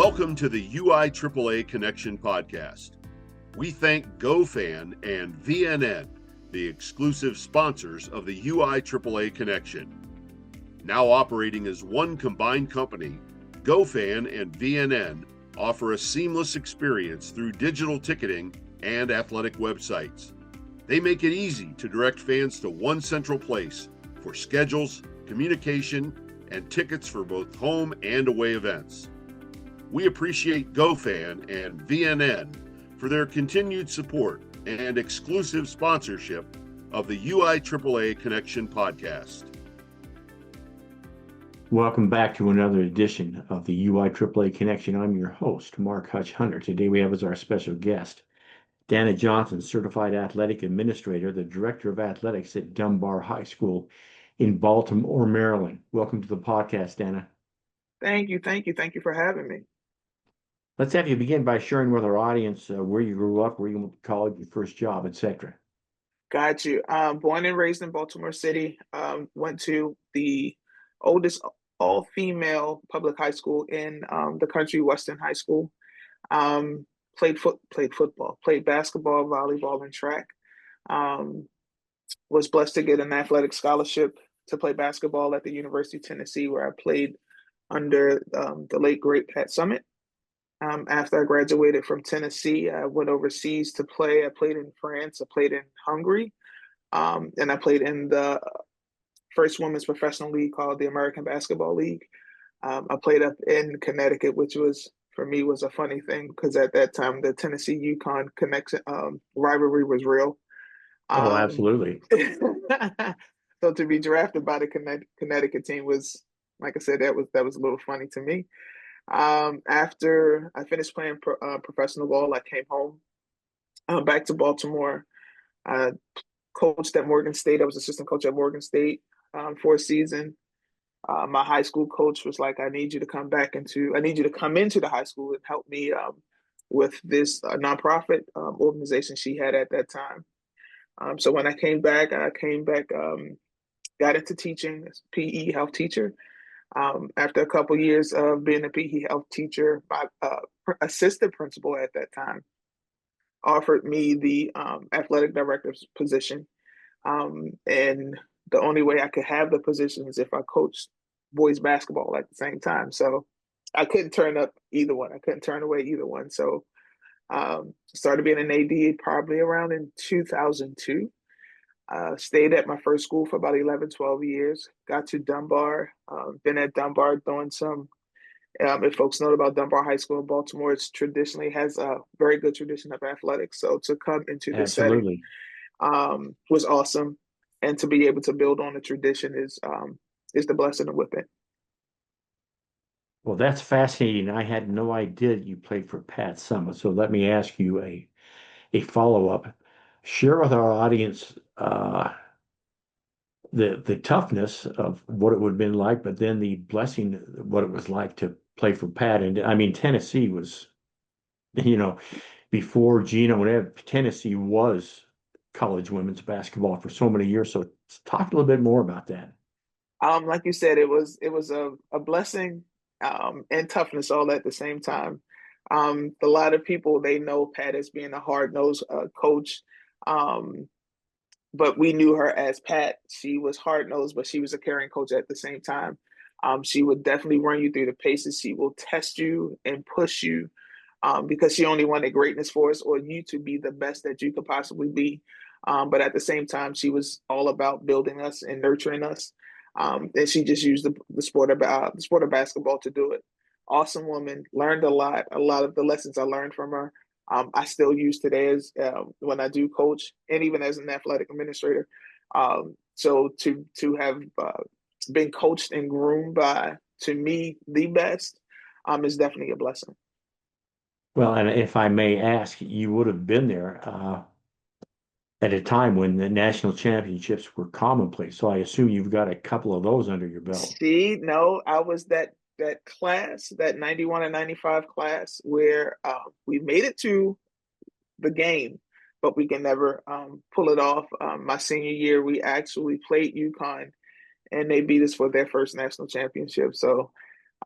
Welcome to the UIAAA Connection podcast. We thank GoFan and VNN, the exclusive sponsors of the UIAAA Connection. Now operating as one combined company, GoFan and VNN offer a seamless experience through digital ticketing and athletic websites. They make it easy to direct fans to one central place for schedules, communication, and tickets for both home and away events. We appreciate GoFan and VNN for their continued support and exclusive sponsorship of the UIAAA Connection podcast. Welcome back to another edition of the UIAAA Connection. I'm your host, Mark Hutch Hunter. Today we have as our special guest, Dana Johnson, Certified Athletic Administrator, the Director of Athletics at Dunbar High School in Baltimore, Maryland. Welcome to the podcast, Dana. Thank you for having me. Let's have you begin by sharing with our audience where you grew up, where you went to college, your first job, etc. Got you. Born and raised in Baltimore City. Went to the oldest all-female public high school in the country, Western High School. Played football, played basketball, volleyball, and track. Was blessed to get an athletic scholarship to play basketball at the University of Tennessee, where I played under the late great Pat Summitt. After I graduated from Tennessee, I went overseas to play. I played in France, I played in Hungary, and I played in the first women's professional league called the American Basketball League. I played up in Connecticut, which was, for me, was a funny thing because at that time, the Tennessee-UConn connection rivalry was real. Oh, absolutely. So to be drafted by the Connecticut team was, like I said, that was a little funny to me. After I finished playing professional ball, I came home back to Baltimore. I coached at Morgan State. I was assistant coach at Morgan State for a season. My high school coach was like, I need you to come into the high school and help me with this nonprofit organization she had at that time. So when I came back, got into teaching as PE health teacher. After a couple of years of being a PE health teacher, my assistant principal at that time offered me the athletic director's position. And the only way I could have the position is if I coached boys basketball at the same time. So I couldn't turn up either one. I couldn't turn away either one. So started being an AD probably around in 2002. Stayed at my first school for about 11, 12 years. Got to Dunbar. Been at Dunbar doing some, if folks know about Dunbar High School in Baltimore, it's traditionally has a very good tradition of athletics. So to come into this setting was awesome. And to be able to build on the tradition is the blessing of with it. Well, that's fascinating. I had no idea you played for Pat Summitt. So let me ask you a follow-up. Share with our audience the toughness of what it would have been like, but then the blessing, what it was like to play for Pat. And I mean, Tennessee was, before Gino and Ed, Tennessee was college women's basketball for so many years. So talk a little bit more about that. Like you said, it was a blessing and toughness all at the same time. A lot of people, they know Pat as being a hard-nosed coach. But we knew her as Pat. She was hard-nosed, but she was a caring coach at the same time. She would definitely run you through the paces. She will test you and push you because she only wanted greatness for us or you to be the best that you could possibly be. But at the same time, she was all about building us and nurturing us. And she just used the sport of basketball to do it. Awesome woman, learned a lot. A lot of the lessons I learned from her, I still use today as when I do coach and even as an athletic administrator. So to have been coached and groomed by, to me, the best is definitely a blessing. Well, and if I may ask, you would have been there at a time when the national championships were commonplace. So I assume you've got a couple of those under your belt. See, no, I was that class, that 91 and 95 class where we made it to the game, but we can never pull it off. My senior year, we actually played UConn and they beat us for their first national championship. So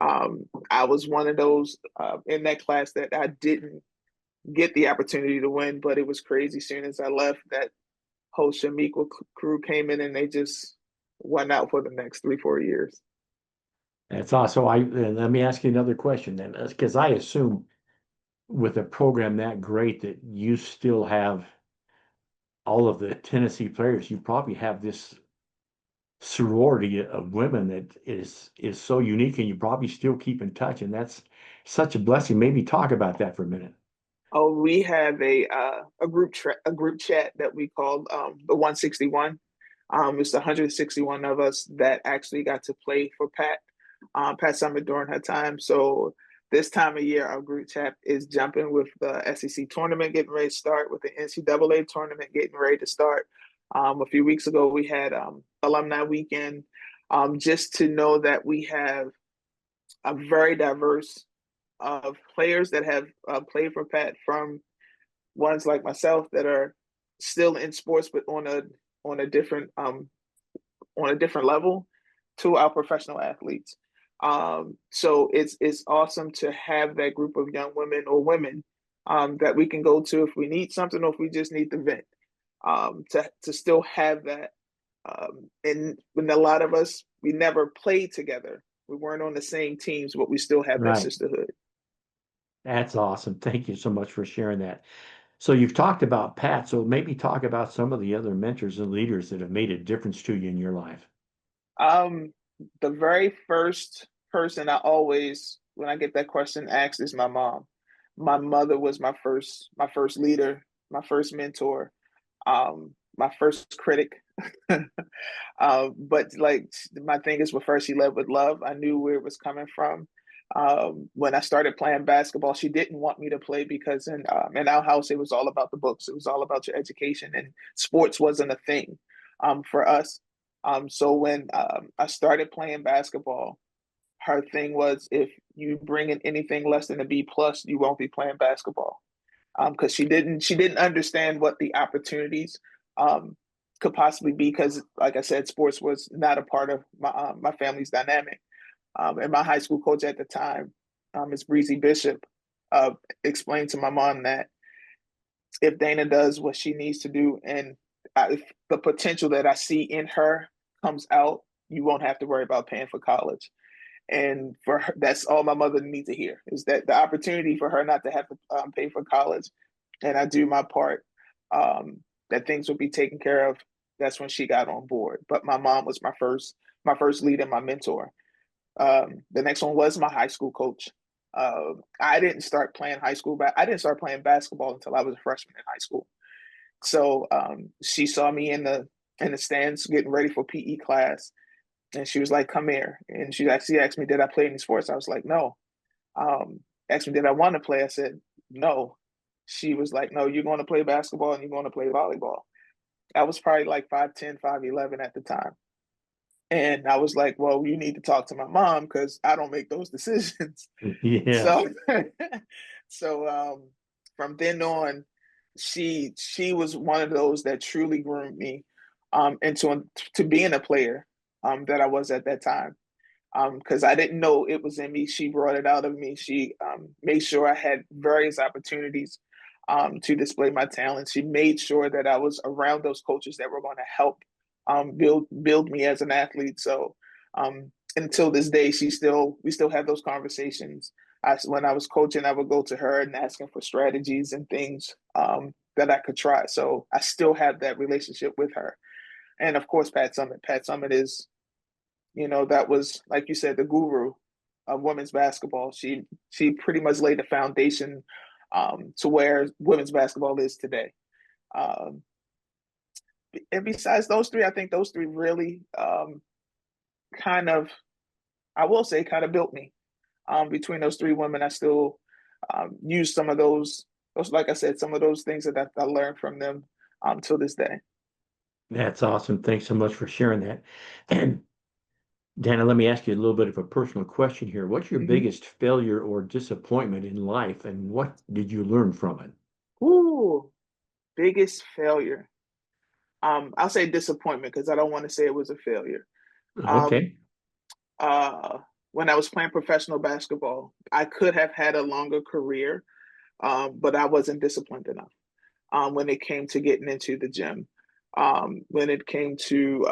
I was one of those in that class that I didn't get the opportunity to win, but it was crazy. Soon as I left, that whole Shamiqua crew came in and they just won out for the next 3, 4 years. That's awesome. Let me ask you another question then, because I assume with a program that great that you still have all of the Tennessee players, you probably have this sorority of women that is so unique, and you probably still keep in touch, and that's such a blessing. Maybe talk about that for a minute. Oh, we have a group chat that we call the 161. It's the 161 of us that actually got to play for Pat Summitt during her time. So this time of year, our group chat is jumping with the SEC tournament getting ready to start, with the NCAA tournament getting ready to start. A few weeks ago, we had alumni weekend. Just to know that we have a very diverse of players that have played for Pat, from ones like myself that are still in sports but on a different level, to our professional athletes. So it's awesome to have that group of young women or women that we can go to if we need something or if we just need to vent. To still have that, and when a lot of us, we never played together, we weren't on the same teams, but we still have that Right. sisterhood. That's awesome. Thank you so much for sharing that. So you've talked about Pat, so maybe talk about some of the other mentors and leaders that have made a difference to you in your life. Um, the very first person I always, when I get that question asked, is my mom. My mother was my first leader, my first mentor, my first critic. But like, my thing is, with her, she led with love. I knew where it was coming from. When I started playing basketball, she didn't want me to play because in our house it was all about the books. It was all about your education, and sports wasn't a thing for us. So when I started playing basketball, her thing was, if you bring in anything less than a B plus, you won't be playing basketball. Because she didn't understand what the opportunities um, could possibly be. Because, like I said, sports was not a part of my family's dynamic. And my high school coach at the time, Ms. Breezy Bishop, explained to my mom that if Dana does what she needs to do, and if the potential that I see in her comes out, you won't have to worry about paying for college. And for her, that's all my mother needs to hear, is that the opportunity for her not to have to pay for college, and I do my part, that things will be taken care of. That's when she got on board. But my mom was my first lead and my mentor. The next one was my high school coach. I didn't start playing high school, but I didn't start playing basketball until I was a freshman in high school. So she saw me in the stands getting ready for PE class, and she was like, "Come here." And she actually asked me, "Did I play any sports?" I was like, "No." Asked me, "Did I want to play?" I said, "No." She was like, "No, you're going to play basketball and you're going to play volleyball." I was probably like 5'10", 5'11" at the time. And I was like, "Well, you need to talk to my mom because I don't make those decisions." Yeah, So, so from then on, she was one of those that truly groomed me into to being a player that I was at that time. Because I didn't know it was in me. She brought it out of me. She made sure I had various opportunities to display my talents. She made sure that I was around those coaches that were going to help build me as an athlete. So until this day, we still have those conversations. When I was coaching, I would go to her and asking for strategies and things that I could try. So I still have that relationship with her. And of course, Pat Summitt. Pat Summitt is, that was, like you said, the guru of women's basketball. She pretty much laid the foundation to where women's basketball is today. Um, and besides those three, I think those three really kind of, I will say, kind of built me. Between those three women, I still use some of those, like I said, some of those things that I learned from them till this day. that's awesome. Thanks so much for sharing that. And Dana, let me ask you a little bit of a personal question here. What's your Mm-hmm. biggest failure or disappointment in life, and what did you learn from it? Ooh, biggest failure. I'll say disappointment because I don't want to say it was a failure. Um, Okay. uh, when I was playing professional basketball. I could have had a longer career, but I wasn't disciplined enough when it came to getting into the gym, when it came to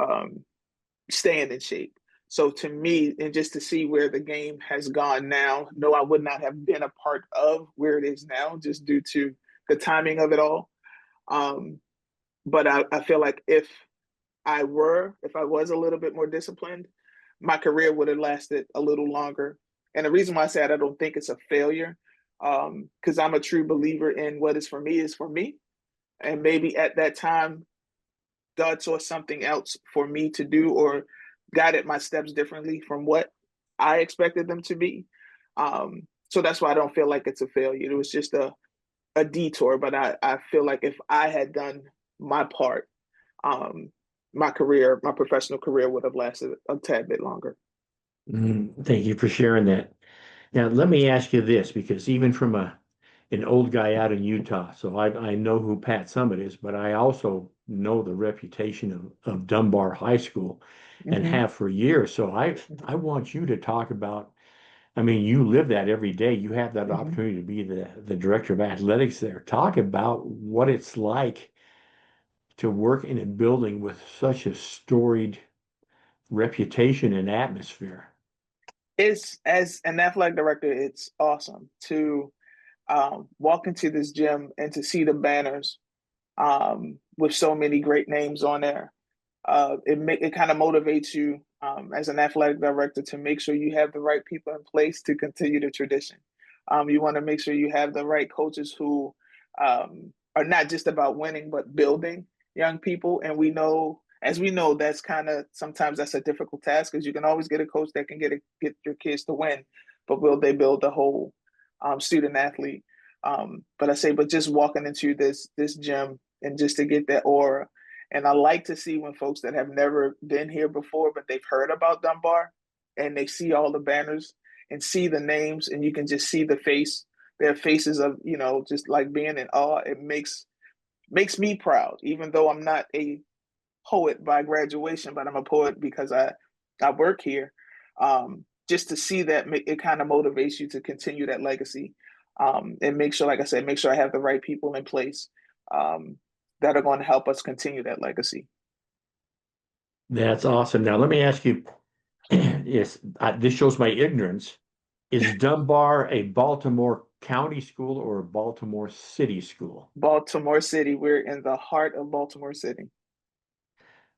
staying in shape. So to me, and just to see where the game has gone now, no, I would not have been a part of where it is now just due to the timing of it all. Um, but I feel like if I was a little bit more disciplined, my career would have lasted a little longer. And the reason why I said I don't think it's a failure, because I'm a true believer in what is for me. And maybe at that time, God saw something else for me to do or guided my steps differently from what I expected them to be. So that's why I don't feel like it's a failure. It was just a detour, but I feel like if I had done my part, um, my professional career would have lasted a tad bit longer. Thank you for sharing that. Now, let me ask you this, because even from an old guy out in Utah, so I know who Pat Summitt is, but I also know the reputation of Dunbar High School and Mm-hmm. have for years. So I want you to talk about, I mean, you live that every day. You have that Mm-hmm. opportunity to be the director of athletics there. Talk about what it's like to work in a building with such a storied reputation and atmosphere. It's as an athletic director, it's awesome to walk into this gym and to see the banners with so many great names on there. It kind of motivates you as an athletic director to make sure you have the right people in place to continue the tradition. You want to make sure you have the right coaches who are not just about winning but building young people. And as we know, that's kind of sometimes that's a difficult task because you can always get a coach that can get your kids to win, but will they build the whole student athlete? But just walking into this gym and just to get that aura. And I like to see when folks that have never been here before, but they've heard about Dunbar and they see all the banners and see the names and you can just see their faces of, just like being in awe. It makes me proud, even though I'm not a poet by graduation, but I'm a poet because I work here. Just to see that, it kind of motivates you to continue that legacy, and make sure, like I said, make sure I have the right people in place um, that are going to help us continue that legacy. That's awesome. Now, let me ask you, yes, this shows my ignorance. Is Dunbar a Baltimore County school or a Baltimore City school? Baltimore City, we're in the heart of Baltimore City.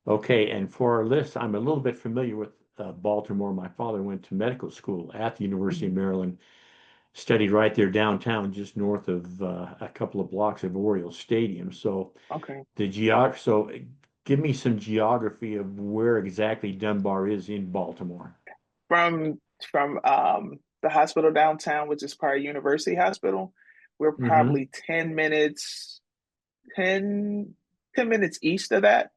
Okay, and for our list, I'm a little bit familiar with Baltimore. My father went to medical school at the University of Mhm. Maryland, studied right there downtown, just north of a couple of blocks of Oriole Stadium. So Okay. so give me some geography of where exactly Dunbar is in Baltimore. From the hospital downtown, which is part of University Hospital, we're Hmm. probably 10, 10 minutes east of that.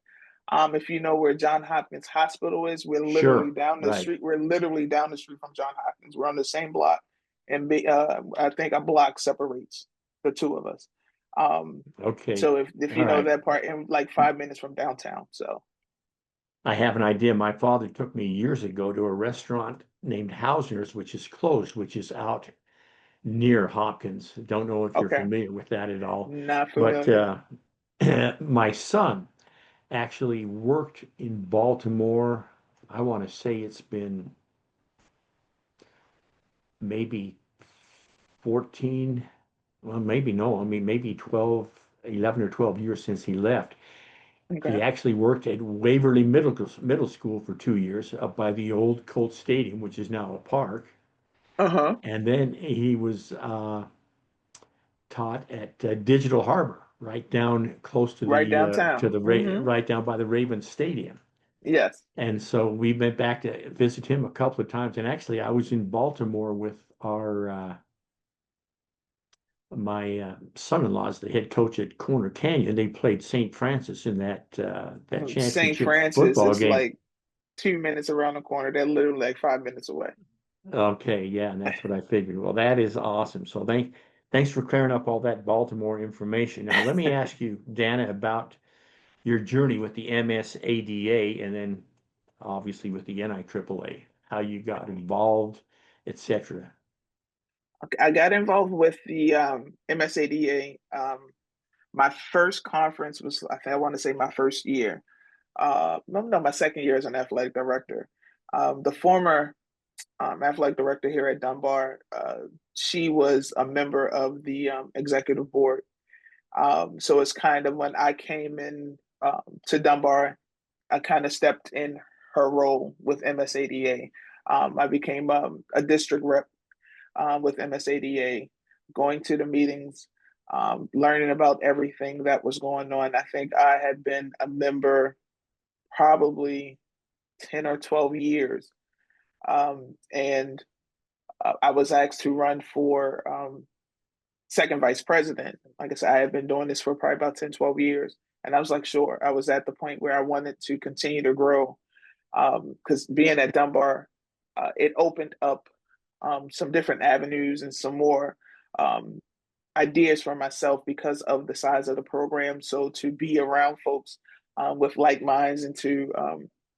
If you know where John Hopkins Hospital is, we're literally Sure, down the right. street. We're literally down the street from John Hopkins. We're on the same block, and I think a block separates the two of us. Um, Okay. so if All you know right. that part, and like 5 minutes from downtown. So I have an idea. My father took me years ago to a restaurant named Hausner's, which is closed, which is out near Hopkins. Don't know if you're okay, familiar with that at all, not but familiar. my son actually worked in Baltimore. I want to say it's been maybe 14, well, maybe no, I mean, maybe 12, 11 or 12 years since he left. Okay. He actually worked at Waverly Middle School for 2 years up by the old Colt Stadium, which is now a park. Uh-huh. And then he was taught at Digital Harbor, right down close to Right downtown. right down by the Ravens Stadium. Yes. And so we went back to visit him a couple of times. And actually, I was in Baltimore with our my son-in-law's the head coach at Corner Canyon. They played St. Francis in that St. championship Francis football is game. like 2 minutes around the corner. They're literally like 5 minutes away. Okay, yeah, and that's what I figured. Well, that is awesome. So thanks for clearing up all that Baltimore information. Now, let me ask you, Dana, about your journey with the MSADA and then obviously with the NIAAA. how you got involved, etc.? I got involved with the MSADA. My first conference was, I think I want to say my first year. No, my second year as an athletic director. The former athletic director here at Dunbar, she was a member of the executive board. So it's kind of when I came in to Dunbar, I kind of stepped in her role with MSADA. I became a district rep with MSADA, going to the meetings, learning about everything that was going on. I think I had been a member probably 10 or 12 years. And I was asked to run for second vice president. Like I said, I had been doing this for probably about 10, 12 years. And I was like, sure. I was at the point where I wanted to continue to grow because being at Dunbar, it opened up some different avenues and some more ideas for myself because of the size of the program. So to be around folks with like minds and to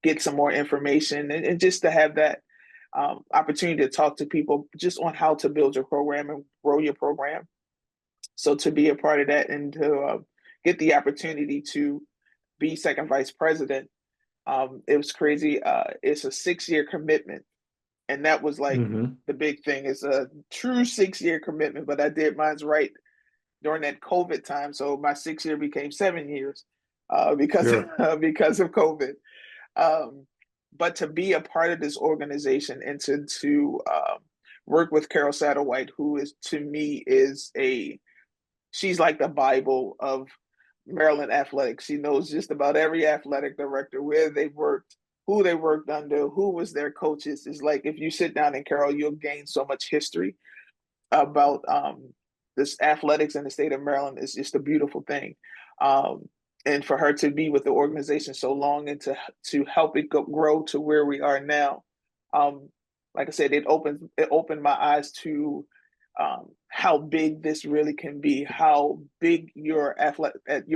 get some more information and just to have that opportunity to talk to people just on how to build your program and grow your program. So to be a part of that and to get the opportunity to be second vice president, it was crazy. It's a 6-year commitment. And that was like the big thing. It's a true 6-year commitment, but I did mine's right during that COVID time. So my 6 year became 7 years because because of COVID. But to be a part of this organization and to work with Carol Satterwhite, who is to me she's like the Bible of Maryland athletics. She knows just about every athletic director, where they worked, who they worked under, who was their coaches. It's like if you sit down and Carol, you'll gain so much history about this athletics in the state of Maryland. Is just a beautiful thing. And for her to be with the organization so long and to help it grow to where we are now, like I said, it opened my eyes to how big this really can be, how big your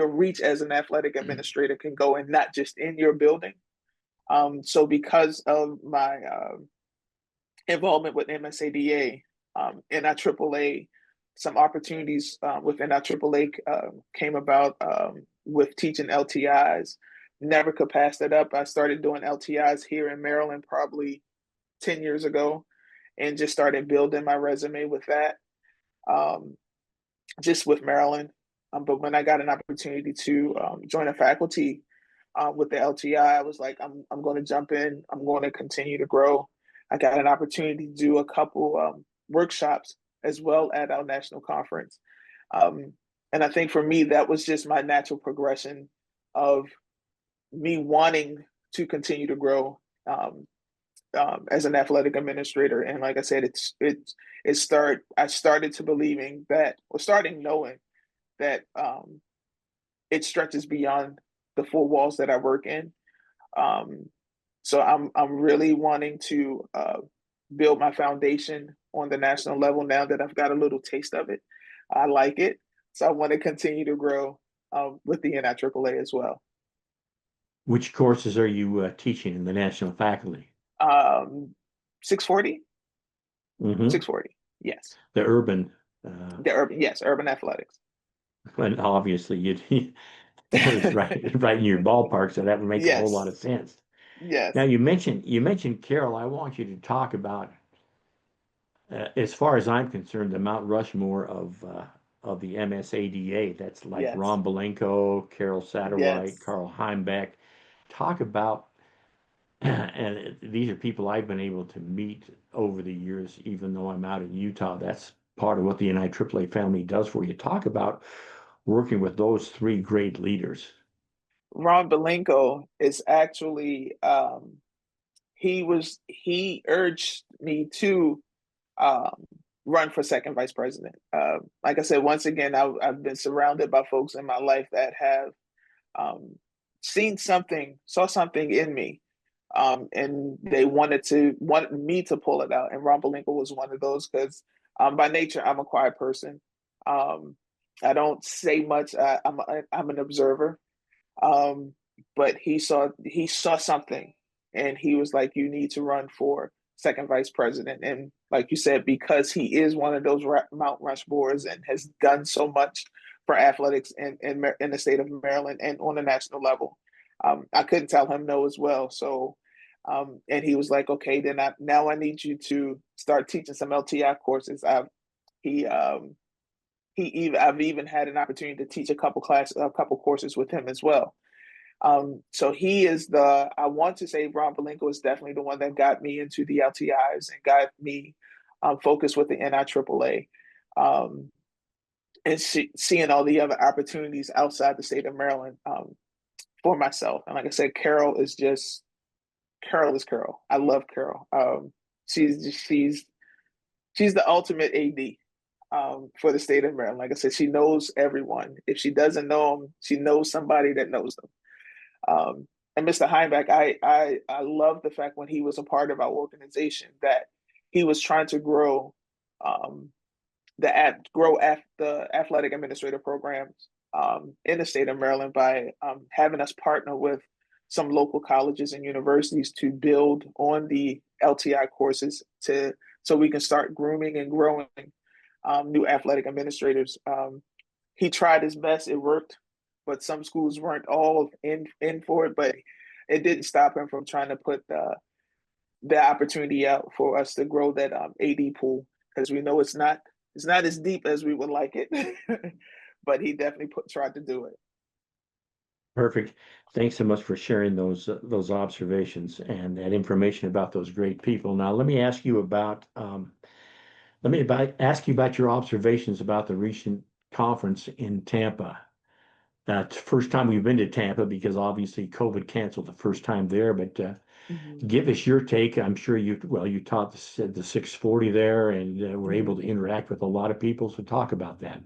reach as an athletic administrator can go, and not just in your building. So because of my involvement with MSADA, NIAAA, some opportunities within NIAAA came about with teaching LTIs. Never could pass that up. I started doing LTIs here in Maryland probably 10 years ago and just started building my resume with that, just with Maryland. But when I got an opportunity to join a faculty with the LTI, I was like, I'm going to jump in. I'm going to continue to grow. I got an opportunity to do a couple workshops as well at our national conference. And I think for me, that was just my natural progression of me wanting to continue to grow as an athletic administrator. And like I said, I started to believing that, or starting knowing that it stretches beyond the 4 walls that I work in. So I'm really wanting to build my foundation on the national level now that I've got a little taste of it. I like it. So I want to continue to grow with the NIAAA as well. Which courses are you teaching in the national faculty? 640. 640. Yes. The urban. Yes, urban athletics. And obviously that was right in your ballpark, so that would make a whole lot of sense. Yes. Now you mentioned Carol. I want you to talk about, as far as I'm concerned, the Mount Rushmore of the MSADA. That's like Ron Belenko, Carol Satterwhite, Carl Heimbeck. Talk about, and these are people I've been able to meet over the years, even though I'm out in Utah. That's part of what the NIAAA family does for you. Talk about working with those 3 great leaders. Ron Belenko is actually he urged me to run for second vice president. Like I said, once again, I've been surrounded by folks in my life that have saw something in me, and they wanted me to pull it out. And Ron Belenko was one of those because by nature I'm a quiet person. I don't say much. I'm an observer. But he saw something, and he was like, "You need to run for second vice president. And like you said, because he is one of those Mount Rushmores and has done so much for athletics in the state of Maryland and on the national level, I couldn't tell him no as well. So, and he was like, okay, then now I need you to start teaching some LTI courses. I've even had an opportunity to teach a couple courses with him as well. So he is I want to say Ron Palenko is definitely the one that got me into the LTIs and got me focused with the NIAAA, and seeing all the other opportunities outside the state of Maryland for myself. And like I said, Carol is Carol. I love Carol. She's the ultimate AD. For the state of Maryland. Like I said, she knows everyone. If she doesn't know them, she knows somebody that knows them. And Mr. Heimbach, I love the fact when he was a part of our organization that he was trying to grow the athletic administrative programs in the state of Maryland by having us partner with some local colleges and universities to build on the LTI courses so we can start grooming and growing new athletic administrators. He tried his best. It worked, but some schools weren't all in for it. But it didn't stop him from trying to put the opportunity out for us to grow that AD pool, because we know it's not as deep as we would like it. But he definitely tried to do it. Perfect. Thanks so much for sharing those observations and that information about those great people. Now, let me ask you about your observations about the recent conference in Tampa. That's the first time we've been to Tampa because obviously COVID canceled the first time there. But give us your take. I'm sure you taught the 640 there and were able to interact with a lot of people. So talk about that.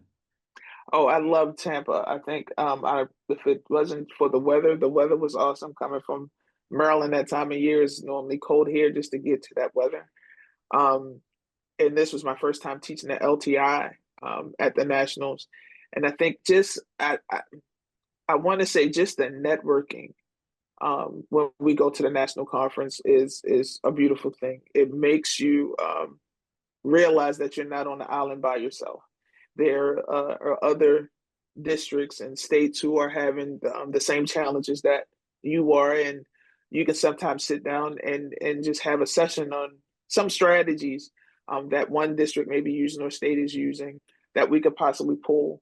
Oh, I love Tampa. I think if it wasn't for the weather was awesome. Coming from Maryland, that time of year is normally cold here. Just to get to that weather. And this was my first time teaching the LTI at the Nationals. And I think I want to say just the networking when we go to the national conference is a beautiful thing. It makes you realize that you're not on the island by yourself. There are other districts and states who are having the same challenges that you are, and you can sometimes sit down and just have a session on some strategies that one district may be using or state is using that we could possibly pull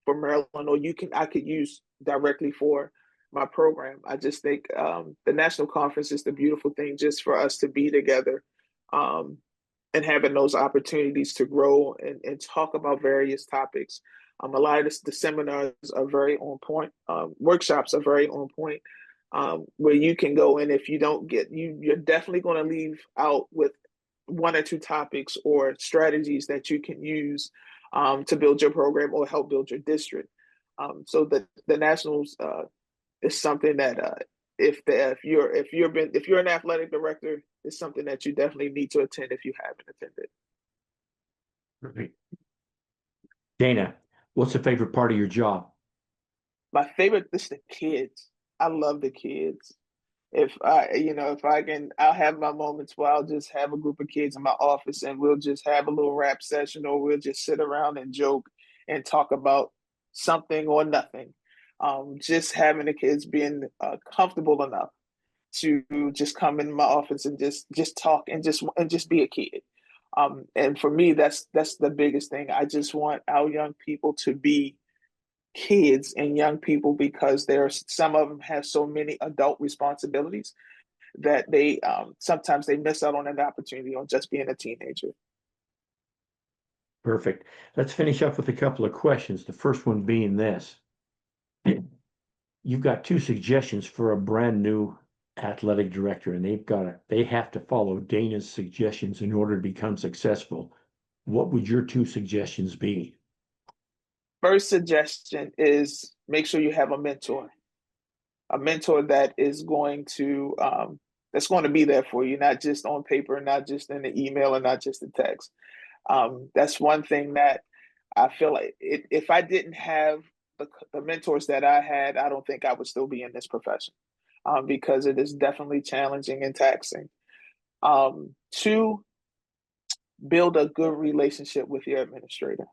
for Maryland, or I could use directly for my program. I just think the national conference is the beautiful thing just for us to be together and having those opportunities to grow and talk about various topics. A lot of the seminars are very on point. Workshops are very on point, where you can go in. If you don't get, you're definitely going to leave out with one or two topics or strategies that you can use to build your program or help build your district. So the nationals is something that if you're an athletic director, it's something that you definitely need to attend if you haven't attended. Perfect. Dana, what's the favorite part of your job? My favorite is the kids. I love the kids. If I can, I'll have my moments where I'll just have a group of kids in my office and we'll just have a little rap session, or we'll just sit around and joke and talk about something or nothing. Just having the kids being comfortable enough to just come in my office and just talk and just be a kid. And for me, that's the biggest thing. I just want our young people to be kids and young people, because some of them have so many adult responsibilities that they sometimes they miss out on an opportunity on just being a teenager. Perfect. Let's finish up with a couple of questions. The first one being this. You've got two suggestions for a brand new athletic director, and they have to follow Dana's suggestions in order to become successful. What would your two suggestions be? First suggestion is make sure you have a mentor that is going to that's going to be there for you, not just on paper, not just in the email, and not just the text. That's one thing that I feel like if I didn't have the mentors that I had, I don't think I would still be in this profession, because it is definitely challenging and taxing. Two, build a good relationship with your administrator.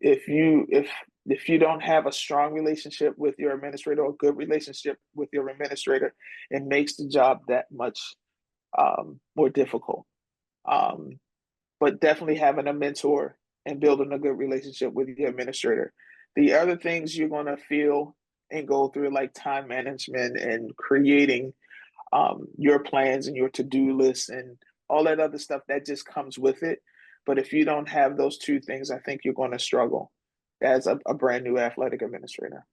If you don't have a strong relationship with your administrator or a good relationship with your administrator, it makes the job that much more difficult. But definitely having a mentor and building a good relationship with your administrator. The other things you're going to feel and go through, like time management and creating your plans and your to-do lists and all that other stuff, that just comes with it. But if you don't have those two things, I think you're going to struggle as a brand new athletic administrator.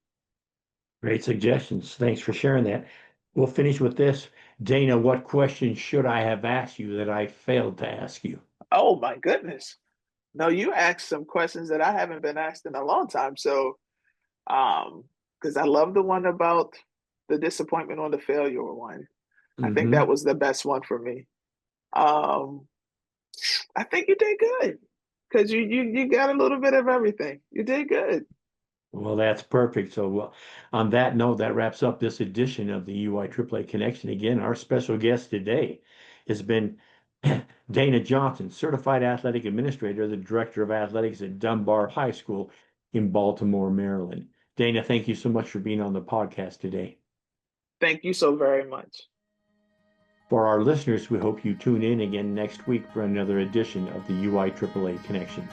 Great suggestions. Thanks for sharing that. We'll finish with this. Dana, what questions should I have asked you that I failed to ask you? Oh my goodness. No, you asked some questions that I haven't been asked in a long time. So, because I love the one about the disappointment on the failure one. I think that Mm-hmm. was the best one for me. Um, I think you did good because you got a little bit of everything. You did good. Well, that's perfect. So, on that note, that wraps up this edition of the UIAAA Connection. Again, our special guest today has been Dana Johnson, Certified Athletic Administrator, the Director of Athletics at Dunbar High School in Baltimore, Maryland. Dana, thank you so much for being on the podcast today. Thank you so very much. For our listeners, we hope you tune in again next week for another edition of the UIAAA Connection.